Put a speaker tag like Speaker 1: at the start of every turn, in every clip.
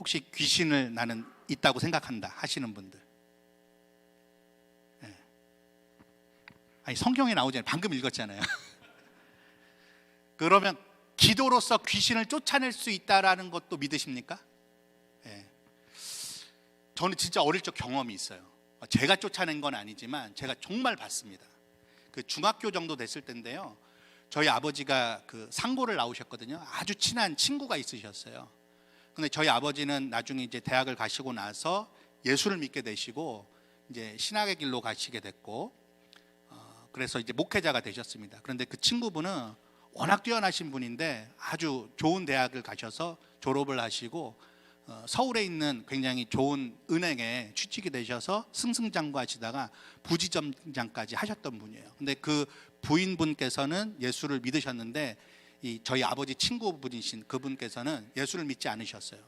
Speaker 1: 혹시 귀신을 나는 있다고 생각한다 하시는 분들? 네. 아니, 성경에 나오잖아요. 방금 읽었잖아요. 그러면 기도로서 귀신을 쫓아낼 수 있다라는 것도 믿으십니까? 네. 저는 진짜 어릴 적 경험이 있어요. 제가 쫓아낸 건 아니지만 제가 정말 봤습니다. 그 중학교 정도 됐을 때인데요, 저희 아버지가 그 상고를 나오셨거든요. 아주 친한 친구가 있으셨어요. 근데 저희 아버지는 나중에 이제 대학을 가시고 나서 예수를 믿게 되시고 이제 신학의 길로 가시게 됐고, 그래서 이제 목회자가 되셨습니다. 그런데 그 친구분은 워낙 뛰어나신 분인데 아주 좋은 대학을 가셔서 졸업을 하시고 서울에 있는 굉장히 좋은 은행에 취직이 되셔서 승승장구하시다가 부지점장까지 하셨던 분이에요. 근데 그 부인분께서는 예수를 믿으셨는데 저희 아버지 친구분이신 그분께서는 예수를 믿지 않으셨어요.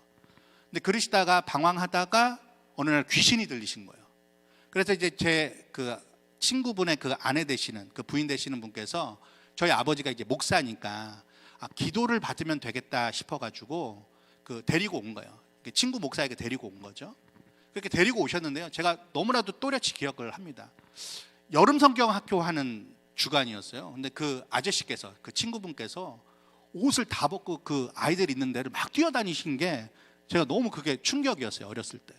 Speaker 1: 근데 그러시다가 방황하다가 어느 날 귀신이 들리신 거예요. 그래서 이제 제 그 친구분의 그 아내 되시는, 그 부인 되시는 분께서 저희 아버지가 이제 목사니까 기도를 받으면 되겠다 싶어가지고 그 데리고 온 거예요. 친구 목사에게 데리고 온 거죠. 그렇게 데리고 오셨는데요, 제가 너무나도 또렷이 기억을 합니다. 여름 성경학교 하는 주간이었어요. 근데 그 아저씨께서, 그 친구분께서 옷을 다 벗고 그 아이들 있는 데를 막 뛰어다니신 게 제가 너무 그게 충격이었어요, 어렸을 때.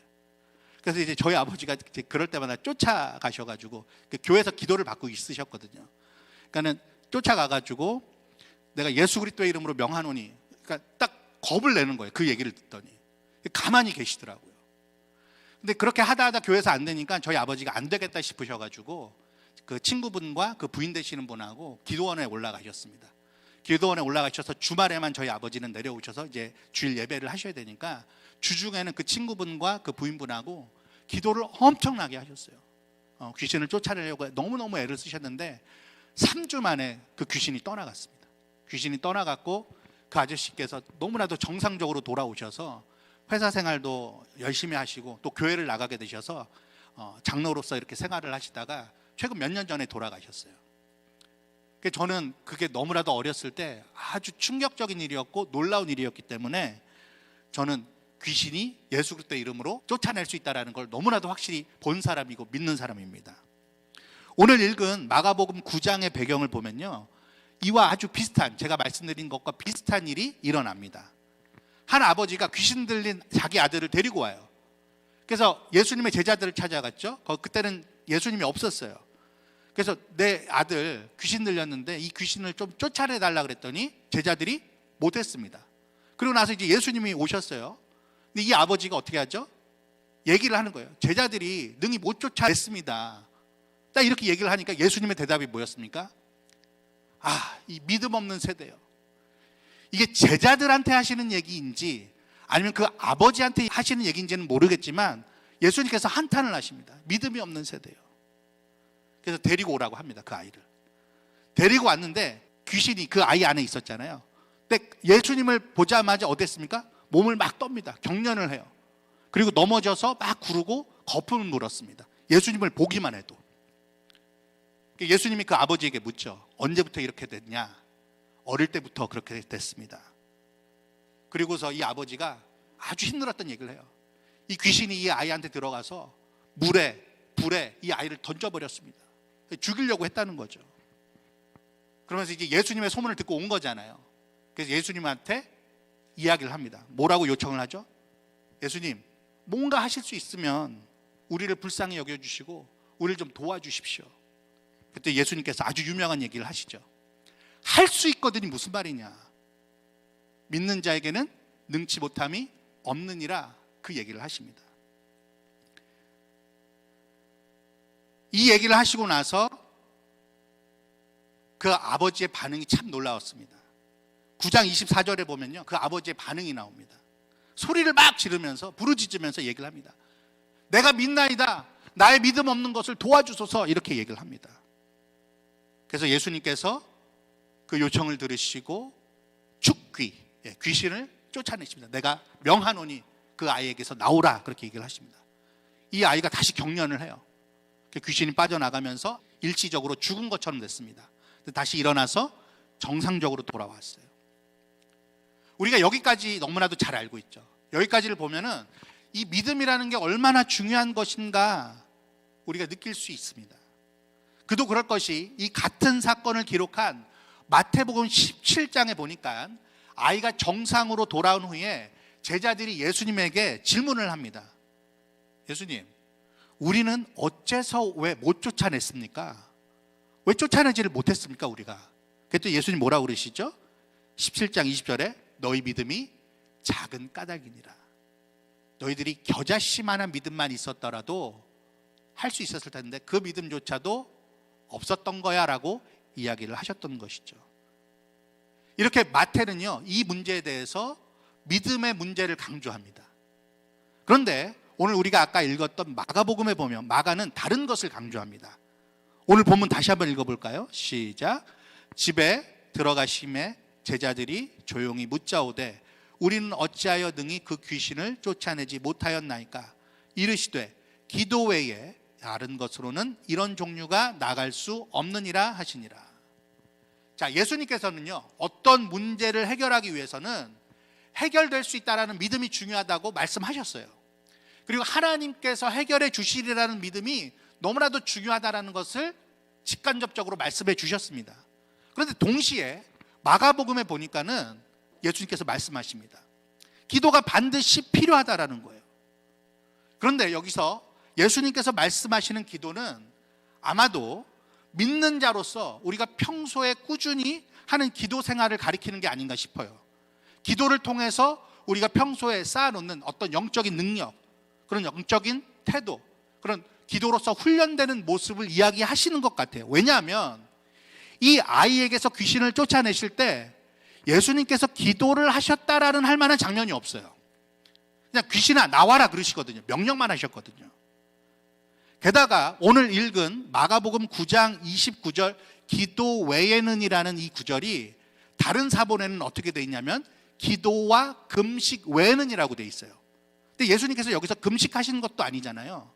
Speaker 1: 그래서 이제 저희 아버지가 이제 그럴 때마다 쫓아가셔가지고 교회에서 기도를 받고 있으셨거든요. 그러니까는 쫓아가가지고 내가 예수 그리스도의 이름으로 명하노니, 그러니까 딱 겁을 내는 거예요. 그 얘기를 듣더니 가만히 계시더라고요. 근데 그렇게 하다 교회에서 안 되니까 저희 아버지가 안 되겠다 싶으셔가지고 그 친구분과 그 부인 되시는 분하고 기도원에 올라가셨습니다. 기도원에 올라가셔서 주말에만 저희 아버지는 내려오셔서 이제 주일 예배를 하셔야 되니까 주중에는 그 친구분과 그 부인분하고 기도를 엄청나게 하셨어요. 귀신을 쫓아내려고 너무너무 애를 쓰셨는데 3주 만에 그 귀신이 떠나갔습니다. 귀신이 떠나갔고 그 아저씨께서 너무나도 정상적으로 돌아오셔서 회사 생활도 열심히 하시고 또 교회를 나가게 되셔서 장로로서 이렇게 생활을 하시다가 최근 몇 년 전에 돌아가셨어요. 저는 그게 너무나도 어렸을 때 아주 충격적인 일이었고 놀라운 일이었기 때문에 저는 귀신이 예수 그리스도의 이름으로 쫓아낼 수 있다는 걸 너무나도 확실히 본 사람이고 믿는 사람입니다. 오늘 읽은 마가복음 9장의 배경을 보면요, 이와 아주 비슷한, 제가 말씀드린 것과 비슷한 일이 일어납니다. 한 아버지가 귀신 들린 자기 아들을 데리고 와요. 그래서 예수님의 제자들을 찾아갔죠. 그때는 예수님이 없었어요. 그래서 내 아들 귀신 들렸는데 이 귀신을 좀 쫓아내달라 그랬더니 제자들이 못했습니다. 그리고 나서 이제 예수님이 오셨어요. 근데 이 아버지가 어떻게 하죠? 얘기를 하는 거예요. 제자들이 능히 못 쫓아냈습니다. 딱 이렇게 얘기를 하니까 예수님의 대답이 뭐였습니까? 이 믿음 없는 세대요. 이게 제자들한테 하시는 얘기인지 아니면 그 아버지한테 하시는 얘기인지는 모르겠지만 예수님께서 한탄을 하십니다. 믿음이 없는 세대요. 그래서 데리고 오라고 합니다. 그 아이를 데리고 왔는데 귀신이 그 아이 안에 있었잖아요. 근데 예수님을 보자마자 어땠습니까? 몸을 막 떱니다. 경련을 해요. 그리고 넘어져서 막 구르고 거품을 물었습니다. 예수님을 보기만 해도. 예수님이 그 아버지에게 묻죠. 언제부터 이렇게 됐냐? 어릴 때부터 그렇게 됐습니다. 그리고서 이 아버지가 아주 힘들었던 얘기를 해요. 이 귀신이 이 아이한테 들어가서 물에 불에 이 아이를 던져버렸습니다. 죽이려고 했다는 거죠. 그러면서 이제 예수님의 소문을 듣고 온 거잖아요. 그래서 예수님한테 이야기를 합니다. 뭐라고 요청을 하죠? 예수님, 뭔가 하실 수 있으면 우리를 불쌍히 여겨주시고 우리를 좀 도와주십시오. 그때 예수님께서 아주 유명한 얘기를 하시죠. 할 수 있거든이 무슨 말이냐? 믿는 자에게는 능치 못함이 없느니라, 그 얘기를 하십니다. 이 얘기를 하시고 나서 그 아버지의 반응이 참 놀라웠습니다. 9장 24절에 보면요, 그 아버지의 반응이 나옵니다. 소리를 막 지르면서 부르짖으면서 얘기를 합니다. 내가 믿나이다, 나의 믿음 없는 것을 도와주소서, 이렇게 얘기를 합니다. 그래서 예수님께서 그 요청을 들으시고 죽귀, 귀신을 쫓아내십니다. 내가 명하노니 그 아이에게서 나오라, 그렇게 얘기를 하십니다. 이 아이가 다시 경련을 해요. 귀신이 빠져나가면서 일시적으로 죽은 것처럼 됐습니다. 다시 일어나서 정상적으로 돌아왔어요. 우리가 여기까지 너무나도 잘 알고 있죠. 여기까지를 보면은 이 믿음이라는 게 얼마나 중요한 것인가 우리가 느낄 수 있습니다. 그도 그럴 것이 이 같은 사건을 기록한 마태복음 17장에 보니까 아이가 정상으로 돌아온 후에 제자들이 예수님에게 질문을 합니다. 예수님, 우리는 어째서 왜 못 쫓아냈습니까? 왜 쫓아내지를 못했습니까 우리가? 그랬더니 예수님 뭐라고 그러시죠? 17장 20절에 너희 믿음이 작은 까닭이니라. 너희들이 겨자씨만한 믿음만 있었더라도 할 수 있었을 텐데 그 믿음조차도 없었던 거야 라고 이야기를 하셨던 것이죠. 이렇게 마태는요, 이 문제에 대해서 믿음의 문제를 강조합니다. 그런데 오늘 우리가 아까 읽었던 마가복음에 보면 마가는 다른 것을 강조합니다. 오늘 본문 다시 한번 읽어볼까요? 시작. 집에 들어가심에 제자들이 조용히 묻자오되 우리는 어찌하여 능히 그 귀신을 쫓아내지 못하였나이까? 이르시되 기도 외에 다른 것으로는 이런 종류가 나갈 수 없느니라 하시니라. 자, 예수님께서는요, 어떤 문제를 해결하기 위해서는 해결될 수 있다라는 믿음이 중요하다고 말씀하셨어요. 그리고 하나님께서 해결해 주시리라는 믿음이 너무나도 중요하다라는 것을 직간접적으로 말씀해 주셨습니다. 그런데 동시에 마가복음에 보니까는 예수님께서 말씀하십니다. 기도가 반드시 필요하다라는 거예요. 그런데 여기서 예수님께서 말씀하시는 기도는 아마도 믿는 자로서 우리가 평소에 꾸준히 하는 기도 생활을 가리키는 게 아닌가 싶어요. 기도를 통해서 우리가 평소에 쌓아놓는 어떤 영적인 능력, 그런 영적인 태도, 그런 기도로서 훈련되는 모습을 이야기하시는 것 같아요. 왜냐하면 이 아이에게서 귀신을 쫓아내실 때 예수님께서 기도를 하셨다라는 할 만한 장면이 없어요. 그냥 귀신아 나와라 그러시거든요. 명령만 하셨거든요. 게다가 오늘 읽은 마가복음 9장 29절 기도 외에는 이라는 이 구절이 다른 사본에는 어떻게 돼 있냐면 기도와 금식 외에는 이라고 돼 있어요. 근데 예수님께서 여기서 금식하시는 것도 아니잖아요.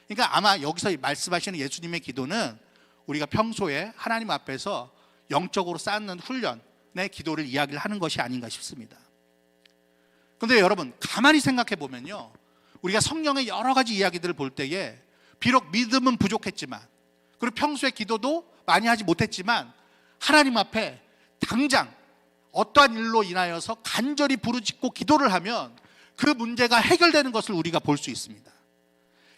Speaker 1: 그러니까 아마 여기서 말씀하시는 예수님의 기도는 우리가 평소에 하나님 앞에서 영적으로 쌓는 훈련의 기도를 이야기를 하는 것이 아닌가 싶습니다. 그런데 여러분 가만히 생각해 보면요, 우리가 성경의 여러 가지 이야기들을 볼 때에 비록 믿음은 부족했지만 그리고 평소에 기도도 많이 하지 못했지만 하나님 앞에 당장 어떠한 일로 인하여서 간절히 부르짖고 기도를 하면 그 문제가 해결되는 것을 우리가 볼 수 있습니다.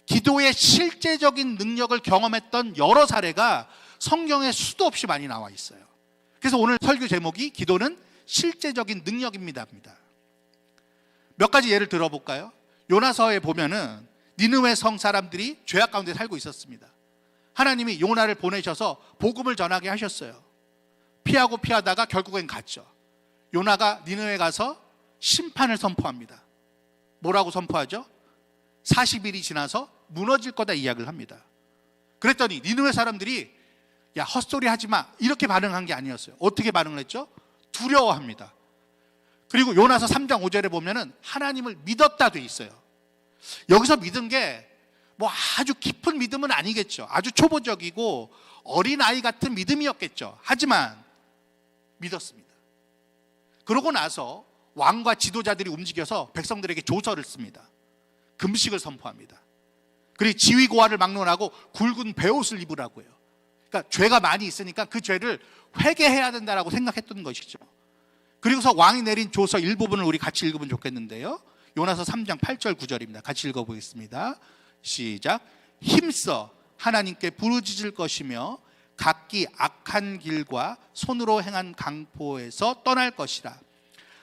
Speaker 1: 기도의 실제적인 능력을 경험했던 여러 사례가 성경에 수도 없이 많이 나와 있어요. 그래서 오늘 설교 제목이 기도는 실제적인 능력입니다. 몇 가지 예를 들어볼까요? 요나서에 보면은 니느웨 성 사람들이 죄악 가운데 살고 있었습니다. 하나님이 요나를 보내셔서 복음을 전하게 하셨어요. 피하고 피하다가 결국엔 갔죠. 요나가 니느웨 가서 심판을 선포합니다. 뭐라고 선포하죠? 40일이 지나서 무너질 거다 이야기를 합니다. 그랬더니 니느웨 사람들이 야 헛소리 하지 마 이렇게 반응한 게 아니었어요. 어떻게 반응을 했죠? 두려워합니다. 그리고 요나서 3장 5절에 보면은 하나님을 믿었다 돼 있어요. 여기서 믿은 게 뭐 아주 깊은 믿음은 아니겠죠. 아주 초보적이고 어린아이 같은 믿음이었겠죠. 하지만 믿었습니다. 그러고 나서 왕과 지도자들이 움직여서 백성들에게 조서를 씁니다. 금식을 선포합니다. 그리고 지위고하를 막론하고 굵은 베옷을 입으라고요. 그러니까 죄가 많이 있으니까 그 죄를 회개해야 된다라고 생각했던 것이죠. 그리고서 왕이 내린 조서 일부분을 우리 같이 읽으면 좋겠는데요. 요나서 3장 8절 9절입니다. 같이 읽어보겠습니다. 시작. 힘써 하나님께 부르짖을 것이며 각기 악한 길과 손으로 행한 강포에서 떠날 것이라.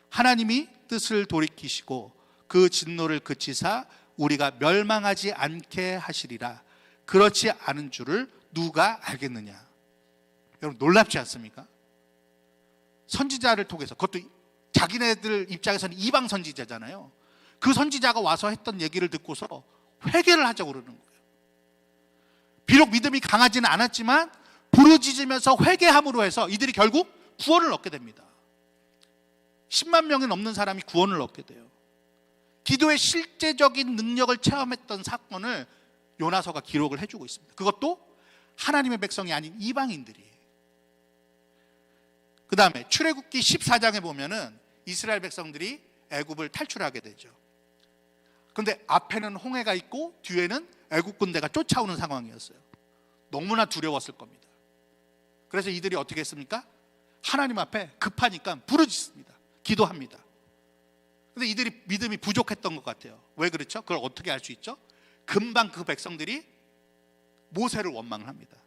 Speaker 1: 하나님이 뜻을 돌이키시고 그 진노를 그치사 우리가 멸망하지 않게 하시리라. 그렇지 않은 줄을 누가 알겠느냐. 여러분 놀랍지 않습니까? 선지자를 통해서, 그것도 자기네들 입장에서는 이방 선지자잖아요. 그 선지자가 와서 했던 얘기를 듣고서 회개를 하자고 그러는 거예요. 비록 믿음이 강하지는 않았지만 부르짖으면서 회개함으로 해서 이들이 결국 구원을 얻게 됩니다. 10만 명이 넘는 사람이 구원을 얻게 돼요. 기도의 실제적인 능력을 체험했던 사건을 요나서가 기록을 해주고 있습니다. 그것도 하나님의 백성이 아닌 이방인들이. 그 다음에 출애굽기 14장에 보면은 이스라엘 백성들이 애굽을 탈출하게 되죠. 근데 앞에는 홍해가 있고 뒤에는 애국 군대가 쫓아오는 상황이었어요. 너무나 두려웠을 겁니다. 그래서 이들이 어떻게 했습니까? 하나님 앞에 급하니까 부르짖습니다. 기도합니다. 근데 이들이 믿음이 부족했던 것 같아요. 왜 그렇죠? 그걸 어떻게 알 수 있죠? 금방 그 백성들이 모세를 원망을 합니다.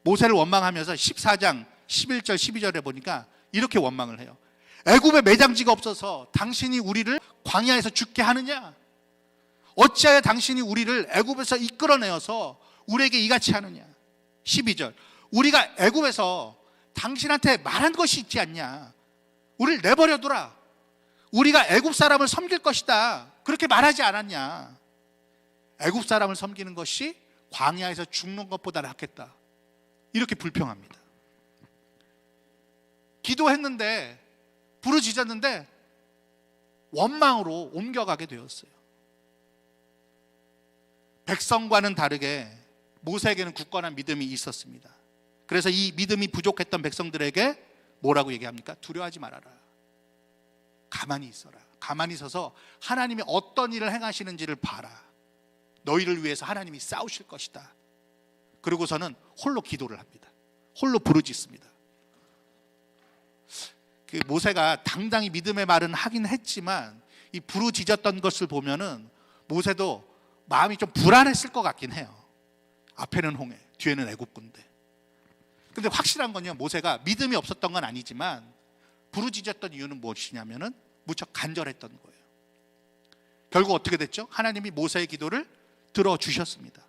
Speaker 1: 모세를 원망하면서 14장 11절 12절에 보니까 이렇게 원망을 해요. 애굽에 매장지가 없어서 당신이 우리를 광야에서 죽게 하느냐? 어찌하여 당신이 우리를 애굽에서 이끌어내어서 우리에게 이같이 하느냐? 12절, 우리가 애굽에서 당신한테 말한 것이 있지 않냐? 우리를 내버려두라. 우리가 애굽 사람을 섬길 것이다. 그렇게 말하지 않았냐? 애굽 사람을 섬기는 것이 광야에서 죽는 것보다 낫겠다. 이렇게 불평합니다. 기도했는데, 부르짖었는데 원망으로 옮겨가게 되었어요. 백성과는 다르게 모세에게는 굳건한 믿음이 있었습니다. 그래서 이 믿음이 부족했던 백성들에게 뭐라고 얘기합니까? 두려워하지 말아라. 가만히 있어라. 가만히 서서 하나님이 어떤 일을 행하시는지를 봐라. 너희를 위해서 하나님이 싸우실 것이다. 그리고서는 홀로 기도를 합니다. 홀로 부르짖습니다. 그 모세가 당당히 믿음의 말은 하긴 했지만 이 부르짖었던 것을 보면은 모세도 마음이 좀 불안했을 것 같긴 해요. 앞에는 홍해, 뒤에는 애굽 군대. 근데 확실한 건요, 모세가 믿음이 없었던 건 아니지만 부르짖었던 이유는 무엇이냐면은 무척 간절했던 거예요. 결국 어떻게 됐죠? 하나님이 모세의 기도를 들어주셨습니다.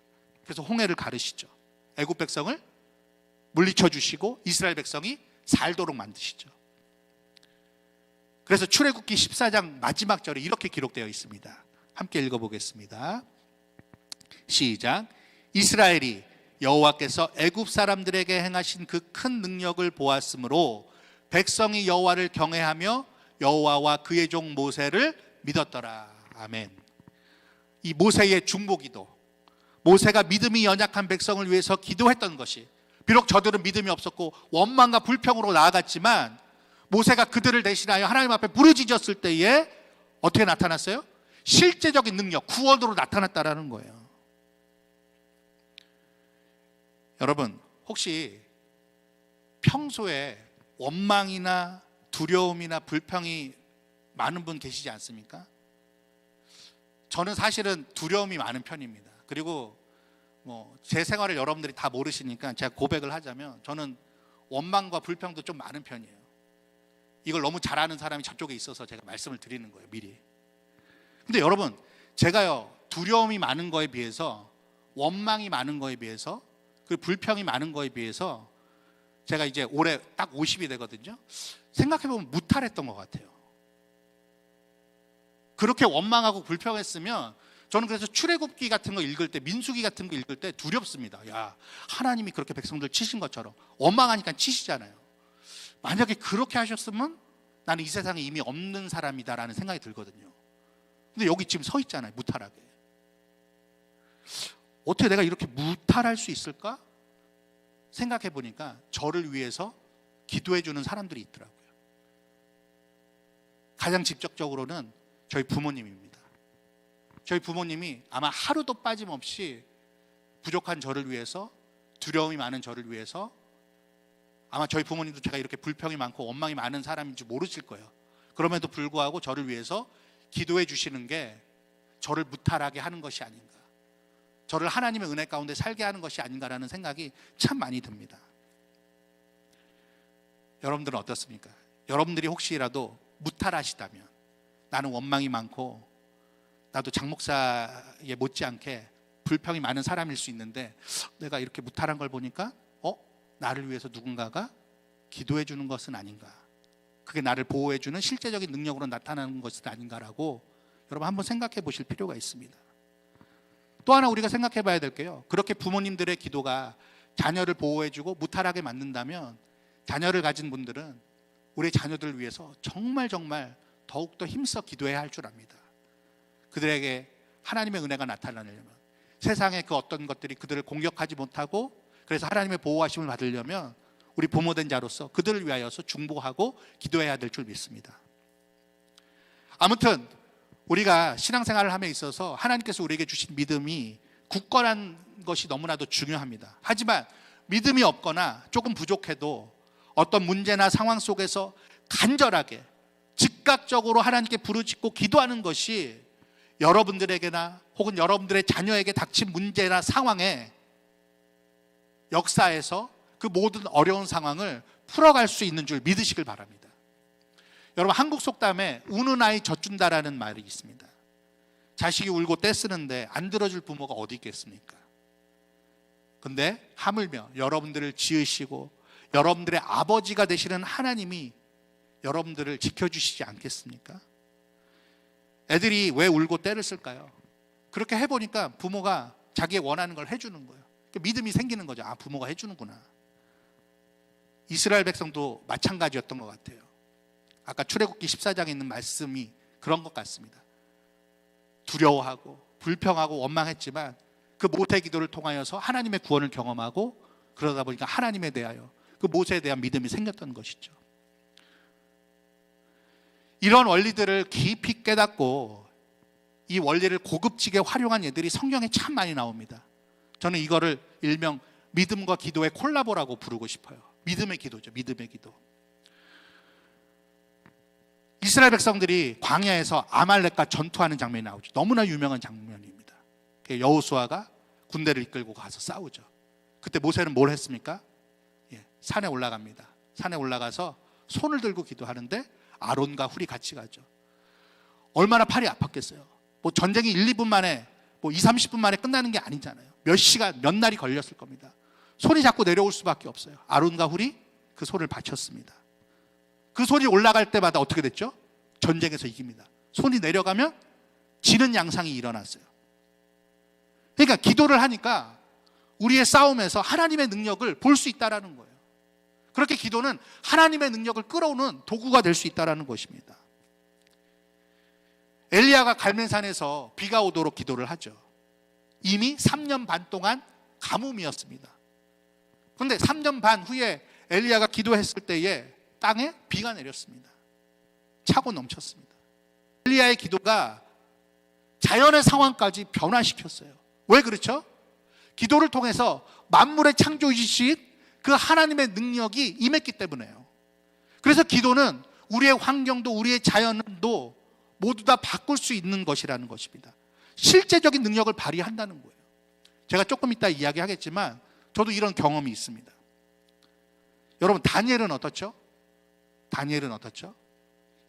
Speaker 1: 그래서 홍해를 가르시죠. 애굽 백성을 물리쳐 주시고 이스라엘 백성이 살도록 만드시죠. 그래서 출애굽기 14장 마지막 절에 이렇게 기록되어 있습니다. 함께 읽어보겠습니다. 시작. 이스라엘이 여호와께서 애굽 사람들에게 행하신 그 큰 능력을 보았으므로 백성이 여호와를 경외하며 여호와와 그의 종 모세를 믿었더라. 아멘. 이 모세의 중보기도, 모세가 믿음이 연약한 백성을 위해서 기도했던 것이, 비록 저들은 믿음이 없었고 원망과 불평으로 나아갔지만 모세가 그들을 대신하여 하나님 앞에 부르짖었을 때에 어떻게 나타났어요? 실제적인 능력, 구원으로 나타났다라는 거예요. 여러분, 혹시 평소에 원망이나 두려움이나 불평이 많은 분 계시지 않습니까? 저는 사실은 두려움이 많은 편입니다. 그리고 제 생활을 여러분들이 다 모르시니까 제가 고백을 하자면 저는 원망과 불평도 좀 많은 편이에요. 이걸 너무 잘 아는 사람이 저쪽에 있어서 제가 말씀을 드리는 거예요, 미리. 근데 여러분, 제가요, 두려움이 많은 거에 비해서, 원망이 많은 거에 비해서, 그리고 불평이 많은 거에 비해서 제가 이제 올해 딱 50이 되거든요. 생각해보면 무탈했던 것 같아요. 그렇게 원망하고 불평했으면 저는 그래서 출애굽기 같은 거 읽을 때, 민수기 같은 거 읽을 때 두렵습니다. 야, 하나님이 그렇게 백성들 치신 것처럼 원망하니까 치시잖아요. 만약에 그렇게 하셨으면 나는 이 세상에 이미 없는 사람이다라는 생각이 들거든요. 근데 여기 지금 서 있잖아요, 무탈하게. 어떻게 내가 이렇게 무탈할 수 있을까? 생각해 보니까 저를 위해서 기도해 주는 사람들이 있더라고요. 가장 직접적으로는 저희 부모님입니다. 저희 부모님이 아마 하루도 빠짐없이 부족한 저를 위해서, 두려움이 많은 저를 위해서, 아마 저희 부모님도 제가 이렇게 불평이 많고 원망이 많은 사람인지 모르실 거예요. 그럼에도 불구하고 저를 위해서 기도해 주시는 게 저를 무탈하게 하는 것이 아닌가, 저를 하나님의 은혜 가운데 살게 하는 것이 아닌가라는 생각이 참 많이 듭니다. 여러분들은 어떻습니까? 여러분들이 혹시라도 무탈하시다면, 나는 원망이 많고 나도 장 목사에 못지않게 불평이 많은 사람일 수 있는데 내가 이렇게 무탈한 걸 보니까 나를 위해서 누군가가 기도해 주는 것은 아닌가, 그게 나를 보호해 주는 실제적인 능력으로 나타나는 것은 아닌가라고 여러분 한번 생각해 보실 필요가 있습니다. 또 하나 우리가 생각해 봐야 될 게요, 그렇게 부모님들의 기도가 자녀를 보호해 주고 무탈하게 만든다면 자녀를 가진 분들은 우리 자녀들을 위해서 정말 더욱더 힘써 기도해야 할 줄 압니다. 그들에게 하나님의 은혜가 나타나려면, 세상의 그 어떤 것들이 그들을 공격하지 못하고, 그래서 하나님의 보호하심을 받으려면 우리 부모된 자로서 그들을 위하여서 중보하고 기도해야 될 줄 믿습니다. 아무튼 우리가 신앙생활을 함에 있어서 하나님께서 우리에게 주신 믿음이 굳건한 것이 너무나도 중요합니다. 하지만 믿음이 없거나 조금 부족해도 어떤 문제나 상황 속에서 간절하게 즉각적으로 하나님께 부르짖고 기도하는 것이 여러분들에게나 혹은 여러분들의 자녀에게 닥친 문제나 상황에 역사에서 그 모든 어려운 상황을 풀어갈 수 있는 줄 믿으시길 바랍니다. 여러분, 한국 속담에 우는 아이 젖준다라는 말이 있습니다. 자식이 울고 떼쓰는데 안 들어줄 부모가 어디 있겠습니까? 근데 하물며 여러분들을 지으시고 여러분들의 아버지가 되시는 하나님이 여러분들을 지켜주시지 않겠습니까? 애들이 왜 울고 떼를 쓸까요? 그렇게 해보니까 부모가 자기의 원하는 걸 해주는 거예요. 믿음이 생기는 거죠. 아, 부모가 해주는구나. 이스라엘 백성도 마찬가지였던 것 같아요. 아까 출애굽기 14장에 있는 말씀이 그런 것 같습니다. 두려워하고 불평하고 원망했지만 그 모세 기도를 통하여서 하나님의 구원을 경험하고 그러다 보니까 하나님에 대하여 그 모세에 대한 믿음이 생겼던 것이죠. 이런 원리들을 깊이 깨닫고 이 원리를 고급지게 활용한 예들이 성경에 참 많이 나옵니다. 저는 이거를 일명 믿음과 기도의 콜라보라고 부르고 싶어요. 믿음의 기도죠. 믿음의 기도. 이스라엘 백성들이 광야에서 아말렉과 전투하는 장면이 나오죠. 너무나 유명한 장면입니다. 여호수아가 군대를 이끌고 가서 싸우죠. 그때 모세는 뭘 했습니까? 산에 올라갑니다. 산에 올라가서 손을 들고 기도하는데 아론과 훌이 같이 가죠. 얼마나 팔이 아팠겠어요. 뭐 전쟁이 1, 2분 만에 뭐 2, 30분 만에 끝나는 게 아니잖아요. 몇 시간, 몇 날이 걸렸을 겁니다. 손이 자꾸 내려올 수밖에 없어요. 아론과 훌이 그 손을 받쳤습니다. 그 손이 올라갈 때마다 어떻게 됐죠? 전쟁에서 이깁니다. 손이 내려가면 지는 양상이 일어났어요. 그러니까 기도를 하니까 우리의 싸움에서 하나님의 능력을 볼 수 있다는 거예요. 그렇게 기도는 하나님의 능력을 끌어오는 도구가 될 수 있다는 것입니다. 엘리야가 갈멜산에서 비가 오도록 기도를 하죠. 이미 3년 반 동안 가뭄이었습니다. 그런데 3년 반 후에 엘리야가 기도했을 때에 땅에 비가 내렸습니다. 차고 넘쳤습니다. 엘리야의 기도가 자연의 상황까지 변화시켰어요. 왜 그렇죠? 기도를 통해서 만물의 창조주신 그 하나님의 능력이 임했기 때문에요. 그래서 기도는 우리의 환경도 우리의 자연도 모두 다 바꿀 수 있는 것이라는 것입니다. 실제적인 능력을 발휘한다는 거예요. 제가 조금 이따 이야기하겠지만 저도 이런 경험이 있습니다. 여러분, 다니엘은 어떻죠? 다니엘은 어떻죠?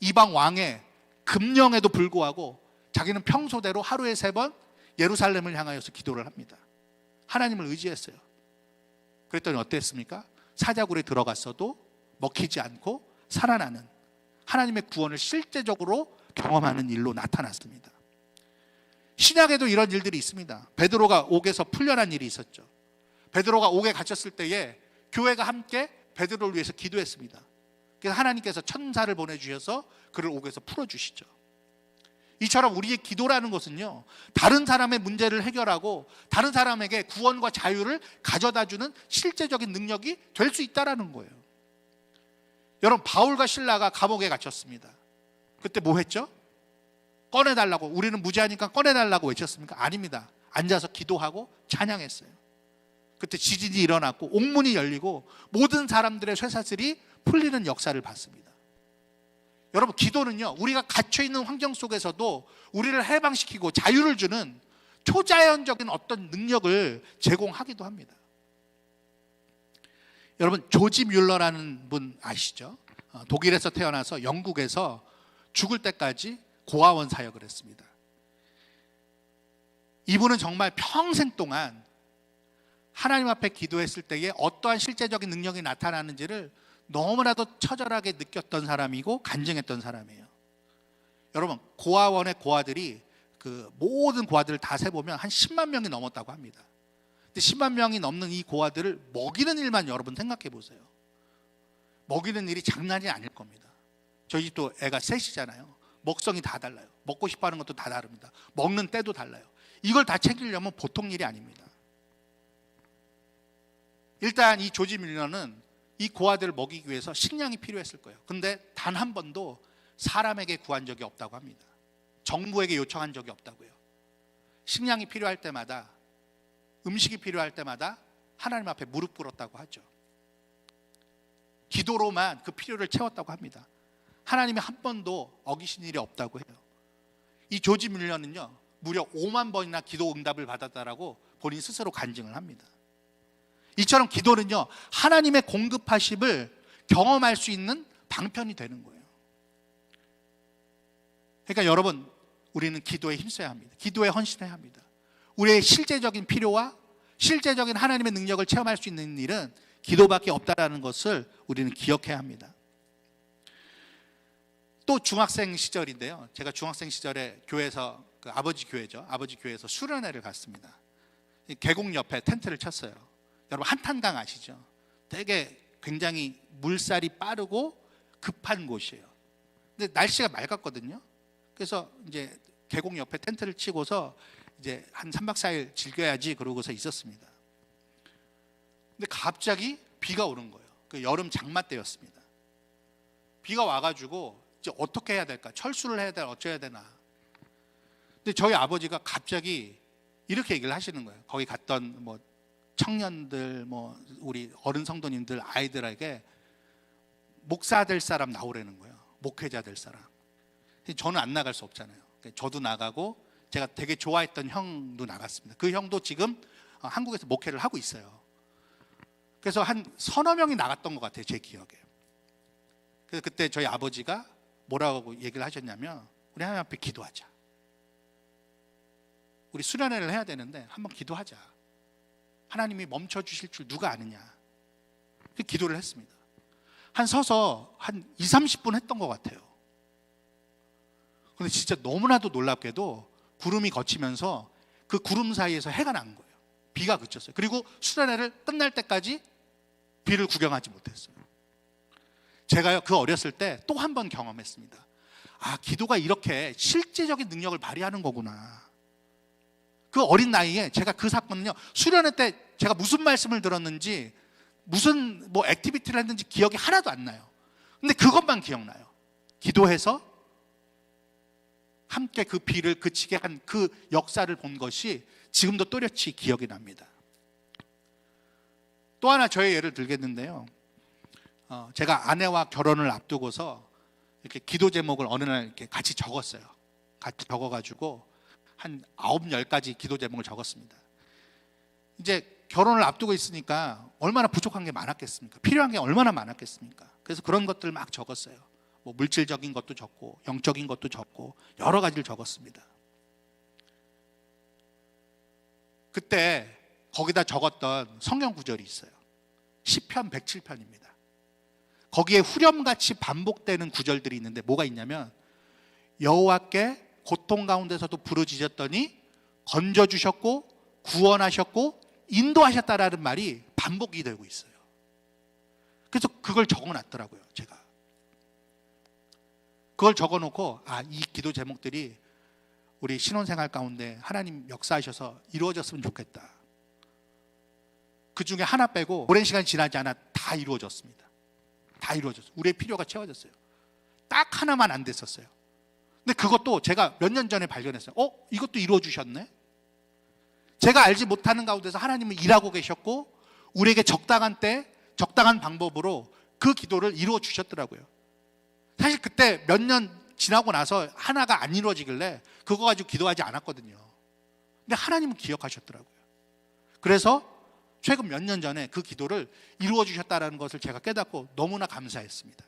Speaker 1: 이방 왕의 금령에도 불구하고 자기는 평소대로 하루에 3번 예루살렘을 향하여서 기도를 합니다. 하나님을 의지했어요. 그랬더니 어땠습니까? 사자굴에 들어갔어도 먹히지 않고 살아나는 하나님의 구원을 실제적으로 경험하는 일로 나타났습니다. 신약에도 이런 일들이 있습니다. 베드로가 옥에서 풀려난 일이 있었죠. 베드로가 옥에 갇혔을 때에 교회가 함께 베드로를 위해서 기도했습니다. 그래서 하나님께서 천사를 보내주셔서 그를 옥에서 풀어주시죠. 이처럼 우리의 기도라는 것은요, 다른 사람의 문제를 해결하고 다른 사람에게 구원과 자유를 가져다주는 실제적인 능력이 될 수 있다는 거예요. 여러분, 바울과 실라가 감옥에 갇혔습니다. 그때 뭐 했죠? 꺼내달라고, 우리는 무죄하니까 꺼내달라고 외쳤습니까? 아닙니다. 앉아서 기도하고 찬양했어요. 그때 지진이 일어났고 옥문이 열리고 모든 사람들의 쇠사슬이 풀리는 역사를 봤습니다. 여러분, 기도는요, 우리가 갇혀있는 환경 속에서도 우리를 해방시키고 자유를 주는 초자연적인 어떤 능력을 제공하기도 합니다. 여러분, 조지 뮬러라는 분 아시죠? 독일에서 태어나서 영국에서 죽을 때까지 고아원 사역을 했습니다. 이분은 정말 평생 동안 하나님 앞에 기도했을 때에 어떠한 실제적인 능력이 나타나는지를 너무나도 처절하게 느꼈던 사람이고 간증했던 사람이에요. 여러분, 고아원의 고아들이 그 모든 고아들을 다 세보면 한 10만 명이 넘었다고 합니다. 근데 10만 명이 넘는 이 고아들을 먹이는 일만 여러분 생각해 보세요. 먹이는 일이 장난이 아닐 겁니다. 저희 집도 애가 셋이잖아요. 먹성이 다 달라요. 먹고 싶어 하는 것도 다 다릅니다. 먹는 때도 달라요. 이걸 다 챙기려면 보통 일이 아닙니다. 일단 이 조지 밀러는 이 고아들을 먹이기 위해서 식량이 필요했을 거예요. 근데 단 한 번도 사람에게 구한 적이 없다고 합니다. 정부에게 요청한 적이 없다고요. 식량이 필요할 때마다, 음식이 필요할 때마다 하나님 앞에 무릎 꿇었다고 하죠. 기도로만 그 필요를 채웠다고 합니다. 하나님이 한 번도 어기신 일이 없다고 해요. 이 조지 뮬러는요, 무려 5만 번이나 기도 응답을 받았다라고 본인 스스로 간증을 합니다. 이처럼 기도는요, 하나님의 공급하심을 경험할 수 있는 방편이 되는 거예요. 그러니까 여러분, 우리는 기도에 힘써야 합니다. 기도에 헌신해야 합니다. 우리의 실제적인 필요와 실제적인 하나님의 능력을 체험할 수 있는 일은 기도밖에 없다라는 것을 우리는 기억해야 합니다. 또 중학생 시절인데요, 제가 중학생 시절에 교회에서, 아버지 교회죠, 아버지 교회에서 수련회를 갔습니다. 계곡 옆에 텐트를 쳤어요. 여러분, 한탄강 아시죠? 되게 굉장히 물살이 빠르고 급한 곳이에요. 근데 날씨가 맑았거든요. 그래서 이제 계곡 옆에 텐트를 치고서 이제 한 3박 4일 즐겨야지 그러고서 있었습니다. 근데 갑자기 비가 오는 거예요. 그 여름 장마 때였습니다. 비가 와가지고 이제 어떻게 해야 될까? 철수를 해야 되나 어쩌야 되나? 근데 저희 아버지가 갑자기 이렇게 얘기를 하시는 거예요. 거기 갔던 뭐 청년들, 뭐 우리 어른 성도님들 아이들에게 목사 될 사람 나오라는 거예요. 목회자 될 사람. 저는 안 나갈 수 없잖아요. 저도 나가고 제가 되게 좋아했던 형도 나갔습니다. 그 형도 지금 한국에서 목회를 하고 있어요. 그래서 한 서너 명이 나갔던 것 같아요, 제 기억에. 그래서 그때 저희 아버지가 뭐라고 얘기를 하셨냐면, 우리 하나님 앞에 기도하자. 우리 수련회를 해야 되는데 한번 기도하자. 하나님이 멈춰주실 줄 누가 아느냐. 기도를 했습니다. 한 서서 한 20-30분 했던 것 같아요. 근데 진짜 너무나도 놀랍게도 구름이 걷히면서 그 구름 사이에서 해가 난 거예요. 비가 그쳤어요. 그리고 수련회를 끝날 때까지 비를 구경하지 못했어요. 제가요, 그 어렸을 때 또 한 번 경험했습니다. 아, 기도가 이렇게 실제적인 능력을 발휘하는 거구나. 그 어린 나이에 제가 그 사건은요, 수련회 때 제가 무슨 말씀을 들었는지, 무슨 뭐 액티비티를 했는지 기억이 하나도 안 나요. 근데 그것만 기억나요. 기도해서 함께 그 비를 그치게 한 그 역사를 본 것이 지금도 또렷이 기억이 납니다. 또 하나 저의 예를 들겠는데요, 제가 아내와 결혼을 앞두고서 이렇게 기도 제목을 어느 날 이렇게 같이 적었어요. 같이 적어가지고 한 9-10가지 기도 제목을 적었습니다. 이제 결혼을 앞두고 있으니까 얼마나 부족한 게 많았겠습니까? 필요한 게 얼마나 많았겠습니까? 그래서 그런 것들을 막 적었어요. 뭐 물질적인 것도 적고 영적인 것도 적고 여러 가지를 적었습니다. 그때 거기다 적었던 성경 구절이 있어요. 시편 107편입니다. 거기에 후렴같이 반복되는 구절들이 있는데 뭐가 있냐면, 여호와께 고통 가운데서도 부르짖었더니 건져주셨고 구원하셨고 인도하셨다라는 말이 반복이 되고 있어요. 그래서 그걸 적어놨더라고요. 제가 그걸 적어놓고, 아, 이 기도 제목들이 우리 신혼생활 가운데 하나님 역사하셔서 이루어졌으면 좋겠다. 그 중에 하나 빼고 오랜 시간이 지나지 않아 다 이루어졌습니다. 다 이루어졌어요. 우리의 필요가 채워졌어요. 딱 하나만 안 됐었어요. 근데 그것도 제가 몇 년 전에 발견했어요. 이것도 이루어주셨네. 제가 알지 못하는 가운데서 하나님은 일하고 계셨고, 우리에게 적당한 때 적당한 방법으로 그 기도를 이루어주셨더라고요. 사실 그때 몇 년 지나고 나서 하나가 안 이루어지길래 그거 가지고 기도하지 않았거든요. 근데 하나님은 기억하셨더라고요. 그래서 최근 몇 년 전에 그 기도를 이루어 주셨다는 것을 제가 깨닫고 너무나 감사했습니다.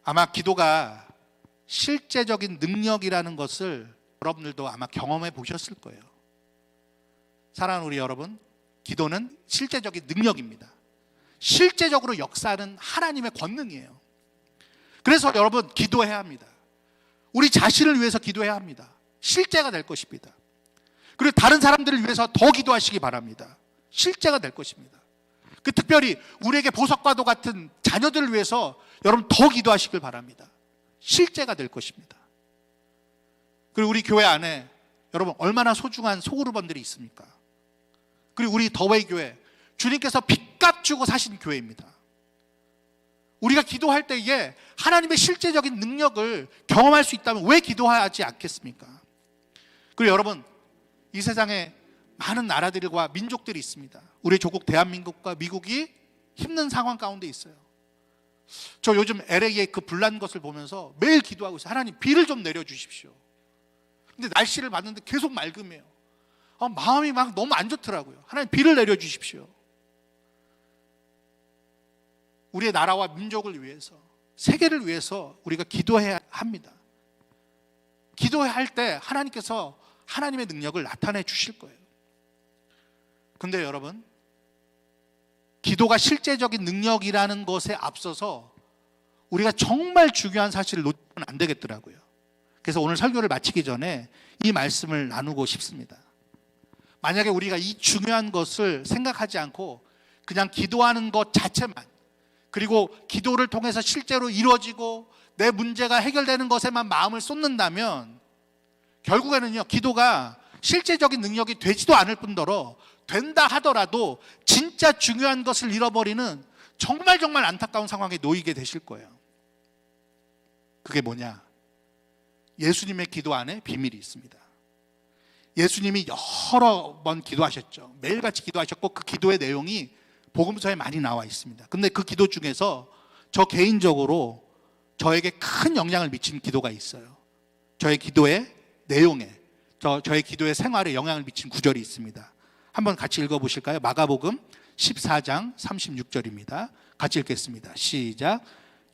Speaker 1: 아마 기도가 실제적인 능력이라는 것을 여러분들도 아마 경험해 보셨을 거예요. 사랑하는 우리 여러분, 기도는 실제적인 능력입니다. 실제적으로 역사하는 하나님의 권능이에요. 그래서 여러분, 기도해야 합니다. 우리 자신을 위해서 기도해야 합니다. 실제가 될 것입니다. 그리고 다른 사람들을 위해서 더 기도하시기 바랍니다. 실제가 될 것입니다. 특별히 우리에게 보석과도 같은 자녀들을 위해서 여러분 더 기도하시길 바랍니다. 실제가 될 것입니다. 그리고 우리 교회 안에 여러분 얼마나 소중한 소그룹원들이 있습니까? 그리고 우리 더웨이 교회, 주님께서 빚값 주고 사신 교회입니다. 우리가 기도할 때에 하나님의 실제적인 능력을 경험할 수 있다면 왜 기도하지 않겠습니까? 그리고 여러분, 이 세상에 많은 나라들과 민족들이 있습니다. 우리 조국 대한민국과 미국이 힘든 상황 가운데 있어요. 저 요즘 LA의 그 불난 것을 보면서 매일 기도하고 있어요. 하나님, 비를 좀 내려주십시오. 근데 날씨를 봤는데 계속 맑음해요. 마음이 막 너무 안 좋더라고요. 하나님, 비를 내려주십시오. 우리의 나라와 민족을 위해서, 세계를 위해서 우리가 기도해야 합니다. 기도할 때 하나님께서 하나님의 능력을 나타내 주실 거예요. 근데 여러분, 기도가 실제적인 능력이라는 것에 앞서서 우리가 정말 중요한 사실을 놓치면 안 되겠더라고요. 그래서 오늘 설교를 마치기 전에 이 말씀을 나누고 싶습니다. 만약에 우리가 이 중요한 것을 생각하지 않고 그냥 기도하는 것 자체만, 그리고 기도를 통해서 실제로 이루어지고 내 문제가 해결되는 것에만 마음을 쏟는다면 결국에는요, 기도가 실제적인 능력이 되지도 않을 뿐더러 된다 하더라도 진짜 중요한 것을 잃어버리는 정말 안타까운 상황에 놓이게 되실 거예요. 그게 뭐냐? 예수님의 기도 안에 비밀이 있습니다. 예수님이 여러 번 기도하셨죠. 매일같이 기도하셨고 그 기도의 내용이 복음서에 많이 나와 있습니다. 근데 그 기도 중에서 저 개인적으로 저에게 큰 영향을 미친 기도가 있어요. 저의 기도의 내용에, 저의 기도의 생활에 영향을 미친 구절이 있습니다. 한번 같이 읽어보실까요? 마가복음 14장 36절입니다. 같이 읽겠습니다. 시작.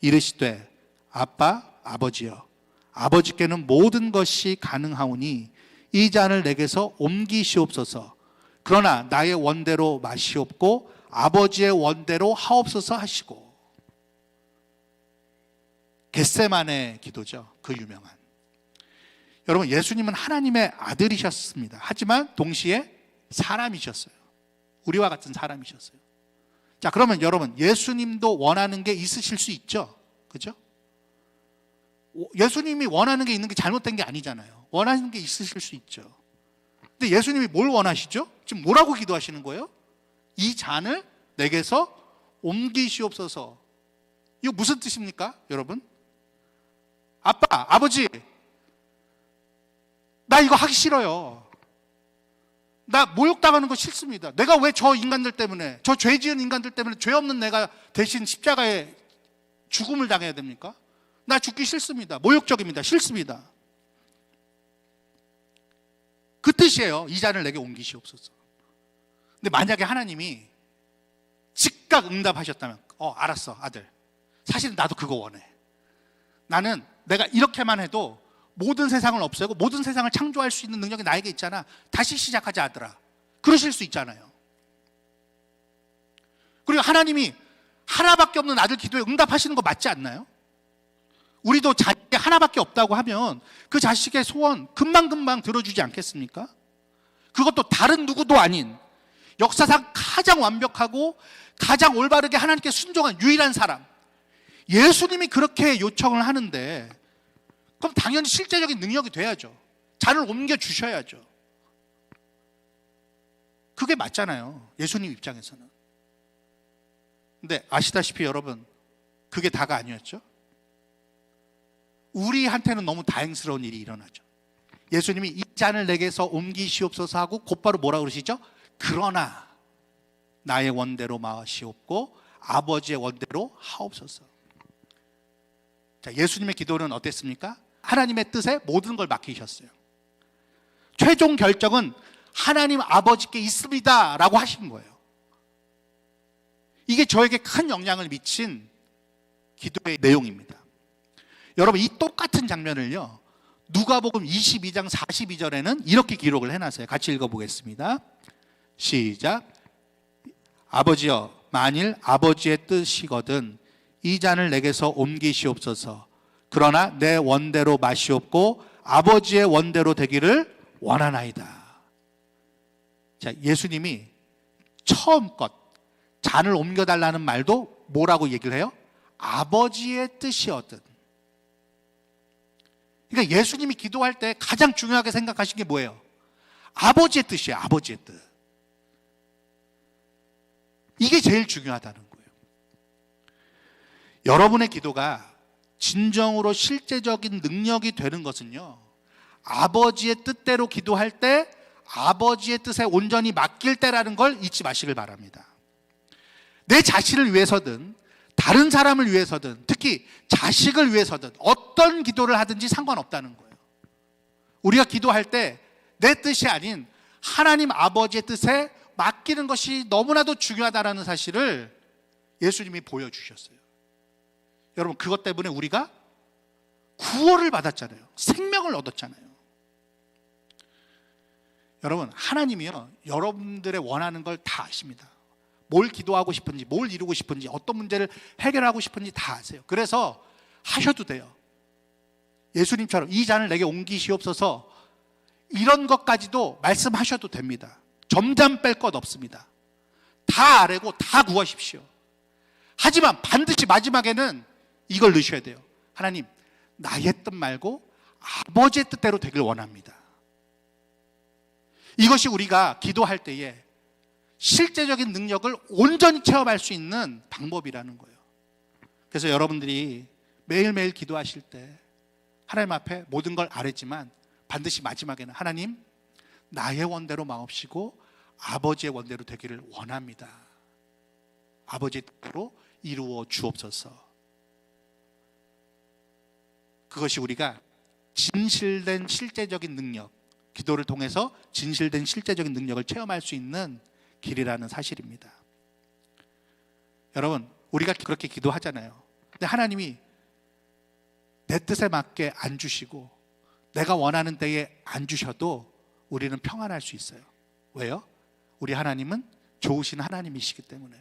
Speaker 1: 이르시되 아빠 아버지여, 아버지께는 모든 것이 가능하오니 이 잔을 내게서 옮기시옵소서. 그러나 나의 원대로 마시옵고 아버지의 원대로 하옵소서 하시고. 겟세마네 기도죠. 그 유명한. 여러분, 예수님은 하나님의 아들이셨습니다. 하지만 동시에 사람이셨어요. 우리와 같은 사람이셨어요. 자, 그러면 여러분, 예수님도 원하는 게 있으실 수 있죠? 그죠? 예수님이 원하는 게 있는 게 잘못된 게 아니잖아요. 원하는 게 있으실 수 있죠. 근데 예수님이 뭘 원하시죠? 지금 뭐라고 기도하시는 거예요? 이 잔을 내게서 옮기시옵소서. 이거 무슨 뜻입니까, 여러분? 아빠, 아버지, 나 이거 하기 싫어요. 나 모욕당하는 거 싫습니다. 내가 왜 저 인간들 때문에, 저 죄 지은 인간들 때문에 죄 없는 내가 대신 십자가에 죽음을 당해야 됩니까? 나 죽기 싫습니다. 모욕적입니다. 싫습니다. 그 뜻이에요. 이 잔을 내게 옮기시옵소서. 근데 만약에 하나님이 즉각 응답하셨다면, 알았어, 아들. 사실은 나도 그거 원해. 나는 내가 이렇게만 해도 모든 세상을 없애고 모든 세상을 창조할 수 있는 능력이 나에게 있잖아. 다시 시작하자, 아들아. 그러실 수 있잖아요. 그리고 하나님이 하나밖에 없는 아들 기도에 응답하시는 거 맞지 않나요? 우리도 자식이 하나밖에 없다고 하면 그 자식의 소원 금방금방 들어주지 않겠습니까? 그것도 다른 누구도 아닌 역사상 가장 완벽하고 가장 올바르게 하나님께 순종한 유일한 사람, 예수님이 그렇게 요청을 하는데, 그럼 당연히 실제적인 능력이 돼야죠. 잔을 옮겨 주셔야죠. 그게 맞잖아요, 예수님 입장에서는. 근데 아시다시피 여러분, 그게 다가 아니었죠. 우리한테는 너무 다행스러운 일이 일어나죠. 예수님이 이 잔을 내게서 옮기시옵소서 하고 곧바로 뭐라 그러시죠? 그러나 나의 원대로 마시옵고 아버지의 원대로 하옵소서. 자, 예수님의 기도는 어땠습니까? 하나님의 뜻에 모든 걸 맡기셨어요. 최종 결정은 하나님 아버지께 있습니다 라고 하신 거예요. 이게 저에게 큰 영향을 미친 기도의 내용입니다. 여러분, 이 똑같은 장면을요, 누가복음 22장 42절에는 이렇게 기록을 해놨어요. 같이 읽어보겠습니다. 시작. 아버지여, 만일 아버지의 뜻이거든 이 잔을 내게서 옮기시옵소서. 그러나 내 원대로 마시옵고 아버지의 원대로 되기를 원하나이다. 자, 예수님이 처음껏 잔을 옮겨달라는 말도 뭐라고 얘기를 해요? 아버지의 뜻이거든. 그러니까 예수님이 기도할 때 가장 중요하게 생각하신 게 뭐예요? 아버지의 뜻이에요. 아버지의 뜻. 이게 제일 중요하다는 거예요. 여러분의 기도가 진정으로 실제적인 능력이 되는 것은요, 아버지의 뜻대로 기도할 때 아버지의 뜻에 온전히 맡길 때라는 걸 잊지 마시길 바랍니다. 내 자신을 위해서든 다른 사람을 위해서든 특히 자식을 위해서든 어떤 기도를 하든지 상관없다는 거예요. 우리가 기도할 때 내 뜻이 아닌 하나님 아버지의 뜻에 맡기는 것이 너무나도 중요하다는 사실을 예수님이 보여주셨어요. 여러분, 그것 때문에 우리가 구원을 받았잖아요. 생명을 얻었잖아요. 여러분, 하나님이요, 여러분들의 원하는 걸 다 아십니다. 뭘 기도하고 싶은지, 뭘 이루고 싶은지, 어떤 문제를 해결하고 싶은지 다 아세요. 그래서 하셔도 돼요. 예수님처럼 이 잔을 내게 옮기시옵소서, 이런 것까지도 말씀하셔도 됩니다. 점점 뺄 것 없습니다. 다 아뢰고 다 구하십시오. 하지만 반드시 마지막에는 이걸 넣으셔야 돼요. 하나님, 나의 뜻 말고 아버지의 뜻대로 되길 원합니다. 이것이 우리가 기도할 때에 실제적인 능력을 온전히 체험할 수 있는 방법이라는 거예요. 그래서 여러분들이 매일매일 기도하실 때 하나님 앞에 모든 걸 아뢰지만 반드시 마지막에는 하나님, 나의 원대로 마옵시고 아버지의 원대로 되기를 원합니다. 아버지의 뜻대로 이루어 주옵소서. 그것이 우리가 진실된 실제적인 능력, 기도를 통해서 진실된 실제적인 능력을 체험할 수 있는 길이라는 사실입니다. 여러분, 우리가 그렇게 기도하잖아요. 근데 하나님이 내 뜻에 맞게 안 주시고 내가 원하는 때에 안 주셔도 우리는 평안할 수 있어요. 왜요? 우리 하나님은 좋으신 하나님이시기 때문에.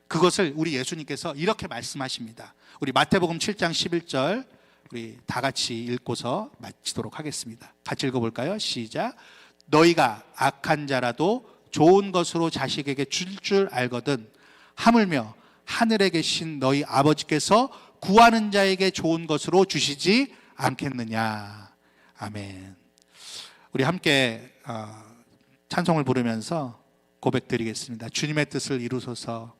Speaker 1: 그것을 우리 예수님께서 이렇게 말씀하십니다. 우리 마태복음 7장 11절 우리 다 같이 읽고서 마치도록 하겠습니다. 같이 읽어볼까요? 시작. 너희가 악한 자라도 좋은 것으로 자식에게 줄 알거든 하물며 하늘에 계신 너희 아버지께서 구하는 자에게 좋은 것으로 주시지 않겠느냐. 아멘. 우리 함께 찬송을 부르면서 고백드리겠습니다. 주님의 뜻을 이루소서.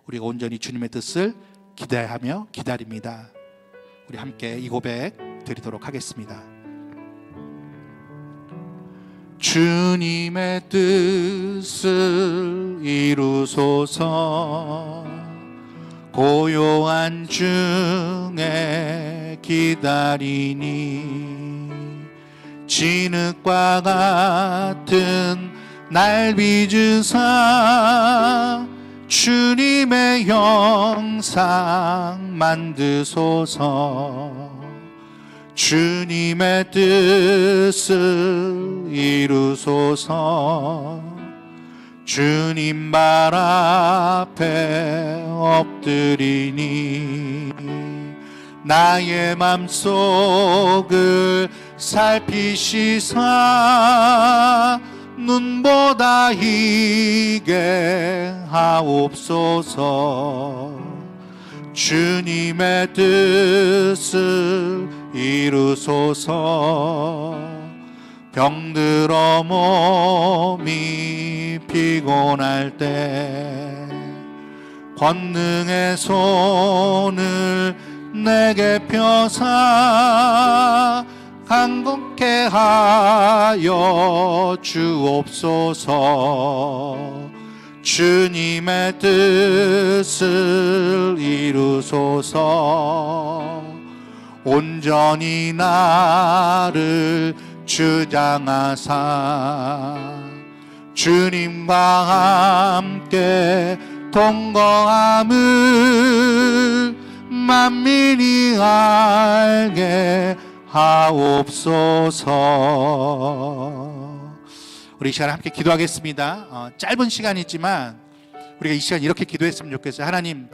Speaker 1: 우리가 온전히 주님의 뜻을 기대하며 기다립니다. 우리 함께 이 고백 드리도록 하겠습니다. 주님의 뜻을 이루소서. 고요한 중에 기다리니 진흙과 같은 날 빚으사 주님의 형상 만드소서. 주님의 뜻을 이루소서. 주님 발 앞에 엎드리니 나의 맘속을 살피시사 눈보다 희게 하옵소서. 주님의 뜻을 이루소서. 병들어 몸이 피곤할 때 권능의 손을 내게 펴사 강건케 하여 주옵소서. 주님의 뜻을 이루소서. 온전히 나를 주장하사 주님과 함께 동거함을 만민이 알게 하옵소서. 우리 이 시간 함께 기도하겠습니다. 짧은 시간이지만 우리가 이 시간 이렇게 기도했으면 좋겠어요. 하나님,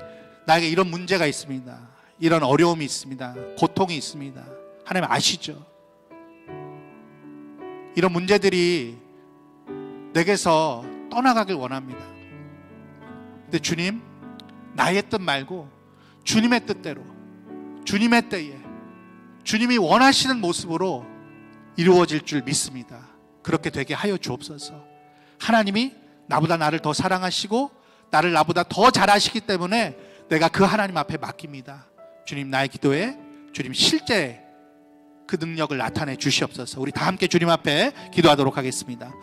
Speaker 1: 나에게 이런 문제가 있습니다. 이런 어려움이 있습니다. 고통이 있습니다. 하나님 아시죠? 이런 문제들이 내게서 떠나가길 원합니다. 근데 주님, 나의 뜻 말고 주님의 뜻대로, 주님의 때에 주님이 원하시는 모습으로 이루어질 줄 믿습니다. 그렇게 되게 하여 주옵소서. 하나님이 나보다 나를 더 사랑하시고 나를 나보다 더 잘 아시기 때문에 내가 그 하나님 앞에 맡깁니다. 주님, 나의 기도에 주님 실제 그 능력을 나타내 주시옵소서. 우리 다 함께 주님 앞에 기도하도록 하겠습니다.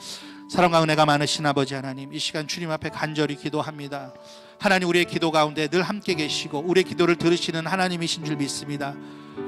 Speaker 1: 사랑과 은혜가 많으신 아버지 하나님, 이 시간 주님 앞에 간절히 기도합니다. 하나님, 우리의 기도 가운데 늘 함께 계시고 우리의 기도를 들으시는 하나님이신 줄 믿습니다.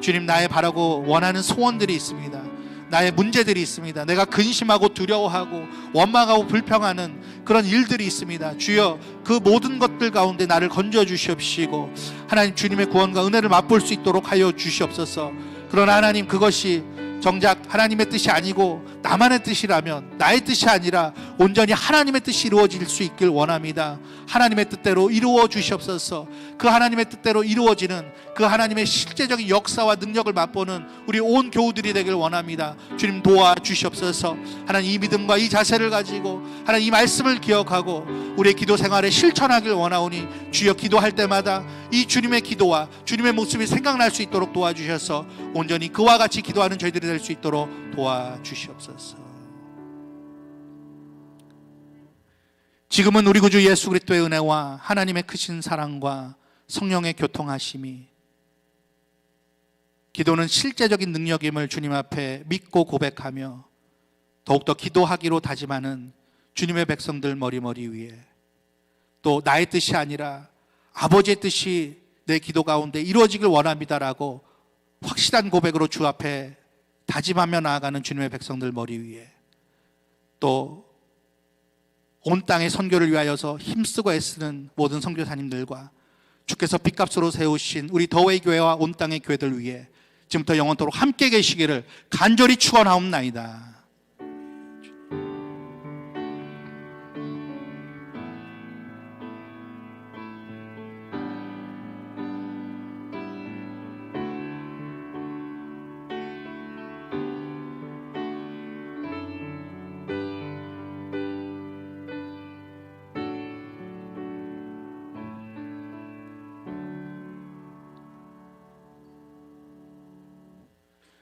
Speaker 1: 주님, 나의 바라고 원하는 소원들이 있습니다. 나의 문제들이 있습니다. 내가 근심하고 두려워하고 원망하고 불평하는 그런 일들이 있습니다. 주여, 그 모든 것들 가운데 나를 건져 주시옵시고 하나님, 주님의 구원과 은혜를 맛볼 수 있도록 하여 주시옵소서. 그러나 하나님, 그것이 정작 하나님의 뜻이 아니고 나만의 뜻이라면, 나의 뜻이 아니라 온전히 하나님의 뜻이 이루어질 수 있길 원합니다. 하나님의 뜻대로 이루어 주시옵소서. 그 하나님의 뜻대로 이루어지는 그 하나님의 실제적인 역사와 능력을 맛보는 우리 온 교우들이 되길 원합니다. 주님, 도와주시옵소서. 하나님, 이 믿음과 이 자세를 가지고 하나님, 이 말씀을 기억하고 우리의 기도 생활에 실천하길 원하오니 주여, 기도할 때마다 이 주님의 기도와 주님의 모습이 생각날 수 있도록 도와주셔서 온전히 그와 같이 기도하는 저희들이 될 수 있도록 도와주시옵소서. 지금은 우리 구주 예수 그리스도의 은혜와 하나님의 크신 사랑과 성령의 교통하심이, 기도는 실제적인 능력임을 주님 앞에 믿고 고백하며 더욱더 기도하기로 다짐하는 주님의 백성들 머리머리 위에, 또 나의 뜻이 아니라 아버지의 뜻이 내 기도 가운데 이루어지길 원합니다라고 확실한 고백으로 주 앞에 다짐하며 나아가는 주님의 백성들 머리 위에, 또 온 땅의 선교를 위하여서 힘쓰고 애쓰는 모든 선교사님들과 주께서 빚값으로 세우신 우리 더웨이 교회와 온 땅의 교회들 위에 지금부터 영원토록 함께 계시기를 간절히 축원하옵나이다.